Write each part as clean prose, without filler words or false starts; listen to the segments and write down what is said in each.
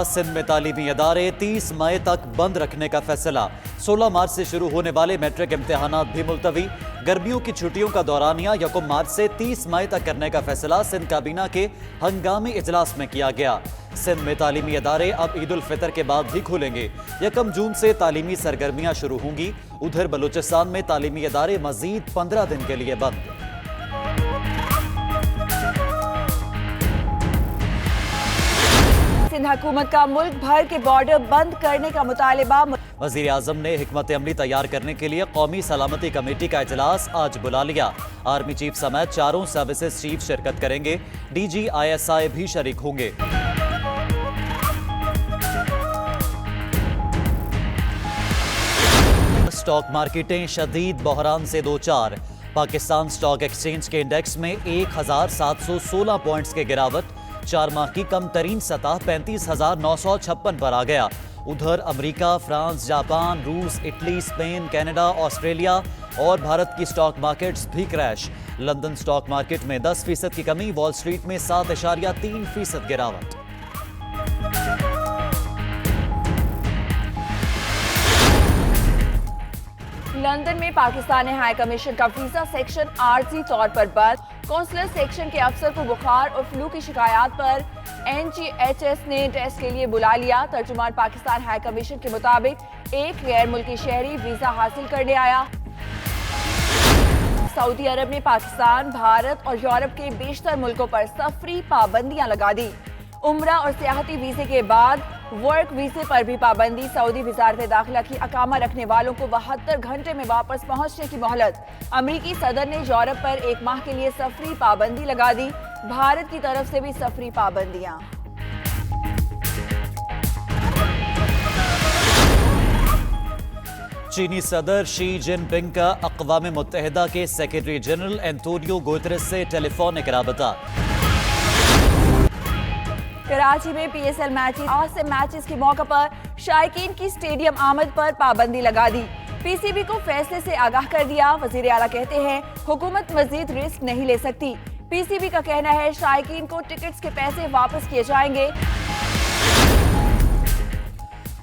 सिंध में तालीमी इदारे 30 मई तक बंद रखने का फैसला। 16 मार्च से शुरू होने वाले मैट्रिक इम्तिहानात भी मुलतवी। गर्मियों की छुट्टियों का दौरानिया 1 मार्च से 30 मई तक करने का फैसला सिंध काबीना के हंगामी इजलास में किया गया। सिंध में तालीमी इदारे अब ईद उल फितर के बाद भी खुलेंगे। 1 जून से तालीमी सरगर्मियां शुरू होंगी। उधर बलूचिस्तान में तालीमी इदारे मजीद 15 दिन के लिए बंद। सिंध हुकूमत का मुल्क भर के बॉर्डर बंद करने का मुतालिबा। वज़ीर आज़म ने हिकमत अमली तैयार करने के लिए कौमी सलामती कमेटी का इजलास आज बुला लिया। आर्मी चीफ समेत 4 सर्विसेज चीफ शिरकत करेंगे। DG ISI भी शरीक होंगे। स्टॉक मार्केटें शदीद बहरान से दो चार। पाकिस्तान स्टॉक एक्सचेंज के इंडेक्स में 1716 पॉइंट्स के गिरावट। 4 माह की कम तरीन सतह 35,956 पर आ गया। उधर अमेरिका, फ्रांस, जापान, रूस, इटली, स्पेन, कनाडा, ऑस्ट्रेलिया और भारत की स्टॉक मार्केट्स भी क्रैश। लंदन स्टॉक मार्केट में 10% की कमी, वॉल स्ट्रीट में 7.3% गिरावट। लंदन में पाकिस्तानी हाई कमीशन का वीजा सेक्शन आर्जी तौर पर बंद। कौंसलर सेक्शन के अफसर को बुखार और फ्लू की शिकायत पर NGHS ने टेस्ट के लिए बुला लिया। तर्जुमान पाकिस्तान हाई कमीशन के मुताबिक एक गैर मुल्की शहरी वीजा हासिल करने आया। सऊदी अरब ने पाकिस्तान, भारत और यूरोप के बेशतर मुल्कों पर सफरी पाबंदियां लगा दी। उम्रा और सियाहती वीजे के बाद वर्क वीजे पर भी पाबंदी। सऊदी वजारत दाखिला की अकामा रखने वालों को 72 घंटे में वापस पहुंचने की मोहलत। अमरीकी सदर ने यूरोप पर 1 माह के लिए सफरी पाबंदी लगा दी। भारत की तरफ से भी सफरी पाबंदियां। चीनी सदर शी जिनपिंग का अक़वाम मुत्तहिदा के सेक्रेटरी जनरल एंटोनियो गुतेरेस से टेलीफोनिक राबता। कराची में PSL मैचेस आज से मैचेस के मौके पर शायकीन की स्टेडियम आमद पर पाबंदी लगा दी। PCB को फैसले से आगाह कर दिया। वजीर आला कहते हैं हुकूमत मजीद रिस्क नहीं ले सकती। PCB का कहना है शायकीन को टिकट्स के पैसे वापस किए जाएंगे।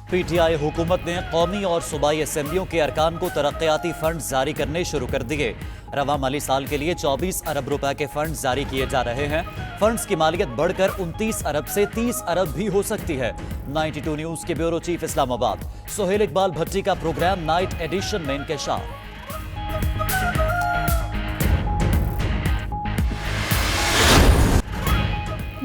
PTI हुकूमत ने कौमी और सूबाई असेंबलियों के अरकान को तरक्याती फंड जारी करने शुरू कर दिए। रवा माली साल के लिए 24 अरब रुपए के फंड जारी किए जा रहे हैं। फंड्स की मालियत बढ़कर 29 अरब से 30 अरब भी हो सकती है। 92 न्यूज के ब्यूरो चीफ इस्लामाबाद सोहेल इकबाल भट्टी का प्रोग्राम नाइट एडिशन में इंकशाफ।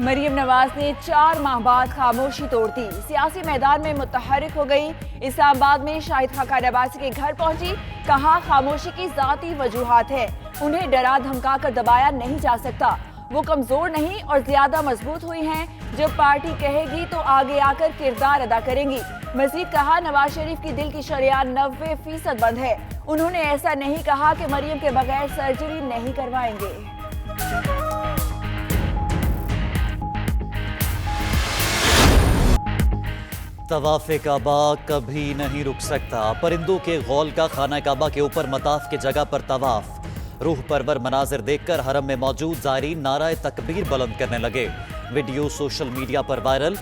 मरियम नवाज ने 4 माह बाद खामोशी तोड़ दी। सियासी मैदान में मुतहरिक हो गई। इस्लामाबाद में शाहिद खाकान अब्बासी के घर पहुंची। कहा खामोशी की जाती वजूहात है, उन्हें डरा धमका कर दबाया नहीं जा सकता। वो कमजोर नहीं और ज्यादा मजबूत हुई हैं। जब पार्टी कहेगी तो आगे आकर किरदार अदा करेंगी। मजीद कहा नवाज शरीफ की दिल की शरियान 90% बंद है। उन्होंने ऐसा नहीं कहा कि मरियम के बगैर सर्जरी नहीं करवाएंगे। तवाफ़े काबा कभी नहीं रुक सकता। परिंदों के गौल का खाना काबा के ऊपर मताफ के जगह पर तवाफ। रूह परवर मनाजिर देखकर हरम में मौजूद ज़ायरीन नाराए तकबीर बुलंद करने लगे। वीडियो सोशल मीडिया पर वायरल।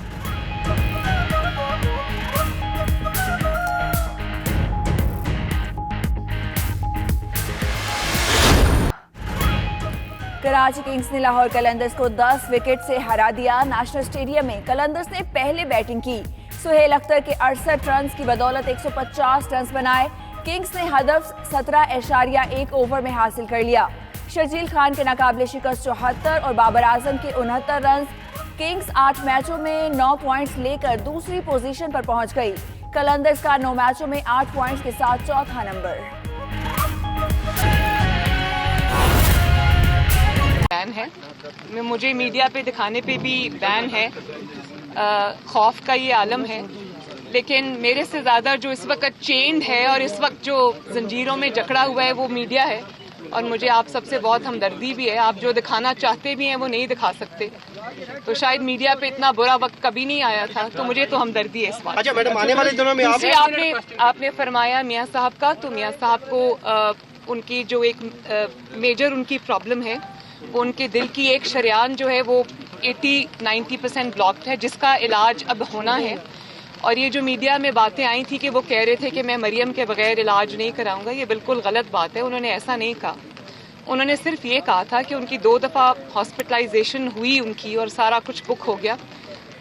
कराची किंग्स ने लाहौर कलंदर्स को 10 विकेट से हरा दिया। नेशनल स्टेडियम में कलंदर्स ने पहले बैटिंग की। सुहेल अख्तर के 68 रन की बदौलत 150 रन बनाए। किंग्स ने हदफ 17.1 ओवर में हासिल कर लिया। शर्जील खान के नाकाबिले शिकस्त 74 और बाबर आजम के 69 रन। किंग्स 8 मैचों में 9 पॉइंट्स लेकर दूसरी पोजीशन पर पहुंच गई। कलंदर्स का 9 मैचों में 8 पॉइंट्स के साथ चौथा नंबर। बैन है, मुझे मीडिया पे दिखाने पे भी बैन है। खौफ का ये आलम है, लेकिन मेरे से ज़्यादा जो इस वक्त चेंड है और इस वक्त जो जंजीरों में जकड़ा हुआ है वो मीडिया है। और मुझे आप सबसे बहुत हमदर्दी भी है। आप जो दिखाना चाहते भी हैं वो नहीं दिखा सकते। तो शायद मीडिया पे इतना बुरा वक्त कभी नहीं आया था, तो मुझे तो हमदर्दी है इस बात। अच्छा मैडम, आने वाले दिनों में आपने फरमाया मियाँ साहब का, तो मियाँ साहब को उनकी जो एक मेजर उनकी प्रॉब्लम है, वो उनके दिल की एक शरियान जो है वो 80-90% ब्लॉक्ड है, जिसका इलाज अब होना है। और ये जो मीडिया में बातें आई थी कि वो कह रहे थे कि मैं मरियम के बगैर इलाज नहीं कराऊंगा, ये बिल्कुल गलत बात है। उन्होंने ऐसा नहीं कहा। उन्होंने सिर्फ ये कहा था कि उनकी 2 दफ़ा हॉस्पिटलाइजेशन हुई उनकी और सारा कुछ बुक हो गया,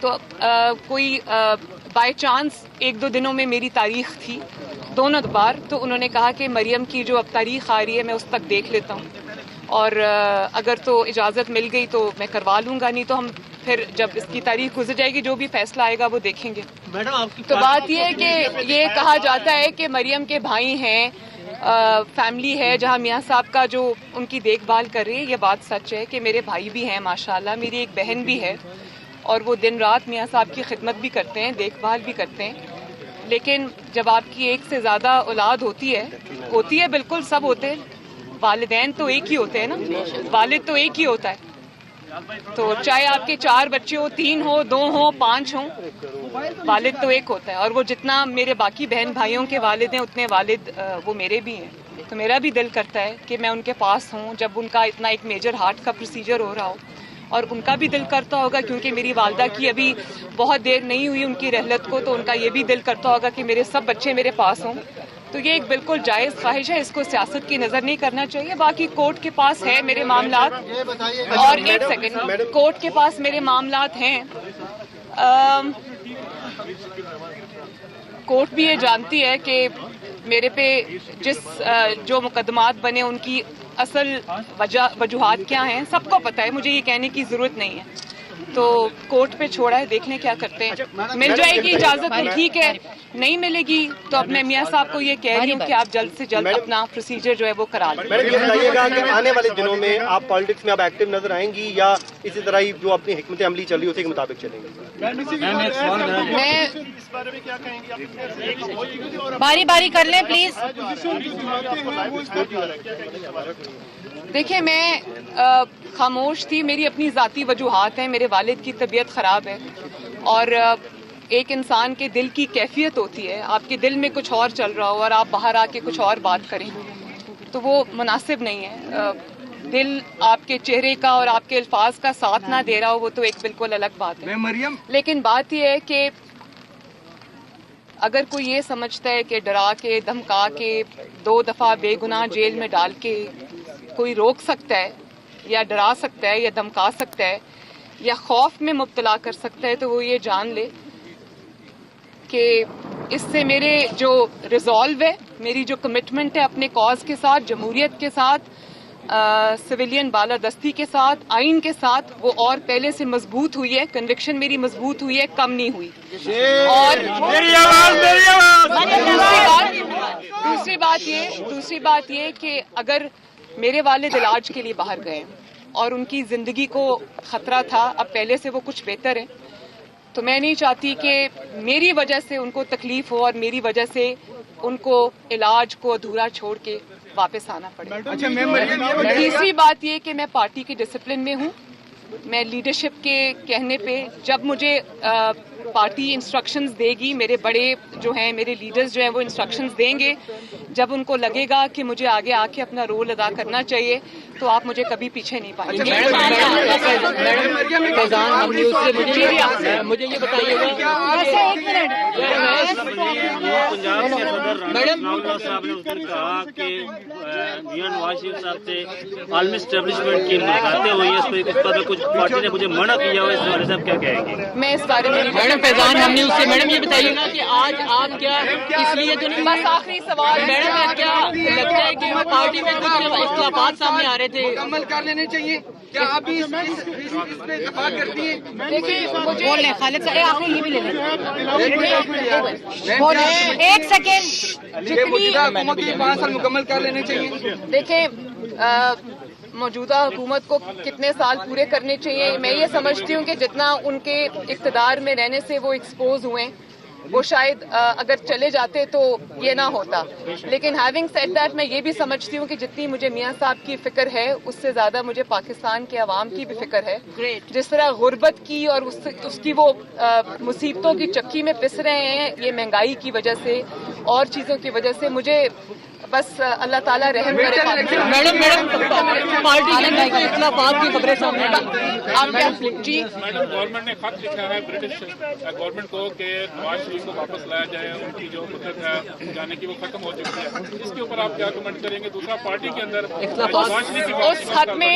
तो कोई बाय चांस 1-2 दिनों में मेरी तारीख थी दोनों बार, तो उन्होंने कहा कि मरियम की जो अब तारीख आ रही है मैं उस तक देख लेता हूँ, और अगर तो इजाज़त मिल गई तो मैं करवा लूँगा, नहीं तो हम फिर जब इसकी तारीख गुजर जाएगी जो भी फैसला आएगा वो देखेंगे। मैडम आपकी तो बात ये है कि ये कहा जाता है कि मरियम के भाई हैं, फैमिली है जहाँ मियाँ साहब का जो उनकी देखभाल कर रही है, ये बात सच है कि मेरे भाई भी हैं माशाल्लाह, मेरी एक बहन भी है और वो दिन रात मियाँ साहब की खिदमत भी करते हैं, देखभाल भी करते हैं। लेकिन जब आपकी एक से ज़्यादा औलाद होती है बिल्कुल सब होते हैं, वालिदैन तो एक ही होते हैं ना, वालिद तो एक ही होता है। तो चाहे आपके 4 बच्चे हो, 3 हो, 2 हो, 5 हो, वालिद तो एक होता है। और वो जितना मेरे बाकी बहन भाइयों के वालिद हैं उतने वालिद वो मेरे भी हैं। तो मेरा भी दिल करता है कि मैं उनके पास हूँ जब उनका इतना एक मेजर हार्ट का प्रोसीजर हो रहा हो, और उनका भी दिल करता होगा क्योंकि मेरी वालदा की अभी बहुत देर नहीं हुई उनकी रहलत को, तो उनका ये भी दिल करता होगा कि मेरे सब बच्चे मेरे पास हों। तो ये एक बिल्कुल जायज़ ख्वाहिश है, इसको सियासत की नज़र नहीं करना चाहिए। बाकी कोर्ट के पास है मेरे मामलात, और एक सेकंड, कोर्ट के पास मेरे मामलात हैं। कोर्ट भी ये जानती है कि मेरे पे जो मुकदमात बने उनकी असल वजूहात क्या हैं, सबको पता है, मुझे ये कहने की ज़रूरत नहीं है। तो कोर्ट पे छोड़ा है, देखने क्या करते हैं। मिल जाएगी इजाज़त तो ठीक है, नहीं मिलेगी तो अब मैं मियाँ साहब को ये कह रही हूँ कि आप जल्द से जल्द अपना प्रोसीजर जो है वो करा लें। मैडम ये बताइएगा कि आने वाले दिनों में आप पॉलिटिक्स में अब एक्टिव नजर आएंगी या इसी तरह ही जो अपनी हिकमत अमली चल रही है उसी के मुताबिक चलेंगी? मैं बारी बारी कर लें प्लीज। देखिए, मैं खामोश थी, मेरी अपनी ज़ाती वजूहात हैं। मेरे वालिद की तबीयत ख़राब है और एक इंसान के दिल की कैफियत होती है, आपके दिल में कुछ और चल रहा हो और आप बाहर आके कुछ और बात करें तो वो मुनासिब नहीं है। दिल आपके चेहरे का और आपके अल्फाज का साथ ना दे रहा हो वो तो एक बिल्कुल अलग बात है। लेकिन बात यह है कि अगर कोई ये समझता है कि डरा के धमका के 2 दफ़ा बेगुनाह जेल में डाल के कोई रोक सकता है या डरा सकता है या धमका सकता है या खौफ में मुब्तला कर सकता है, तो वो ये जान ले कि इससे मेरे जो रिजॉल्व है, मेरी जो कमिटमेंट है अपने कॉज के साथ, जमहूरियत के साथ, सिविलियन बालादस्ती के साथ, आइन के साथ, वो और पहले से मजबूत हुई है। कन्विक्शन मेरी मजबूत हुई है, कम नहीं हुई। और दूसरी बात ये कि अगर मेरे वालिद इलाज के लिए बाहर गए और उनकी ज़िंदगी को ख़तरा था, अब पहले से वो कुछ बेहतर है, तो मैं नहीं चाहती कि मेरी वजह से उनको तकलीफ हो और मेरी वजह से उनको इलाज को अधूरा छोड़ के वापस आना पड़े। तीसरी बात ये कि मैं पार्टी के डिसिप्लिन में हूँ। मैं लीडरशिप के कहने पे जब मुझे पार्टी इंस्ट्रक्शंस देगी, मेरे बड़े जो हैं, मेरे लीडर्स जो हैं वो इंस्ट्रक्शंस देंगे, जब उनको लगेगा कि मुझे आगे आके अपना रोल अदा करना चाहिए तो आप मुझे कभी पीछे नहीं पाएंगे। मुझे ये बताइएगा, मैडम साहब ने उसने कहा कि मियां नवाज शरीफ साहब से आलमी एस्टेब्लिशमेंट की मुलाकातें हुई है, इस पर कुछ पार्टी ने मुझे मना किया हुआ, इस बारे में आप क्या कहेंगे? मैं इस बारे में मैडम फैजान हमने उससे, मैडम ये बताइएगा कि आज आप क्या इसलिए तो नहीं, बस आखिरी सवाल, मैडम क्या लगता है कि पार्टी में कुछ इख्तिलाफात सामने आ रहे थे, मुकम्मल कर लेने चाहिए? क्या आप भी इस पे इत्तेफाक करती हैं? देखिए मुझे एक सेकेंड, ये मौजूदा हुकूमत के 5 साल मुकम्मल कर लेने चाहिए। देखें, मौजूदा हुकूमत को कितने साल पूरे करने चाहिए, मैं ये समझती हूँ कि जितना उनके इक़्तिदार में रहने से वो एक्सपोज हुए, वो शायद अगर चले जाते तो ये ना होता। लेकिन हैविंग सेड दैट, मैं ये भी समझती हूँ कि जितनी मुझे मियाँ साहब की फिक्र है उससे ज़्यादा मुझे पाकिस्तान के अवाम की भी फिक्र है। जिस तरह गुर्बत की और उसकी वो मुसीबतों की चक्की में पिस रहे हैं ये महंगाई की वजह से, اور چیزوں کی وجہ سے مجھے بس اللہ تعالیٰ رحم کرے. میڈم پارٹی کے اندر کوئی اختلافات کی خبریں سامنے آپ کیا جی میڈم گورنمنٹ نے خط لکھا ہے برٹش گورنمنٹ کو کہ نواز شریف کو واپس لایا جائے, ان کی جو مدت ہے جانے کی وہ ختم ہو چکی ہے, اس کے اوپر آپ کیا کمنٹ کریں گے؟ دوسرا پارٹی کے اندر نواز شریف کی اس خط میں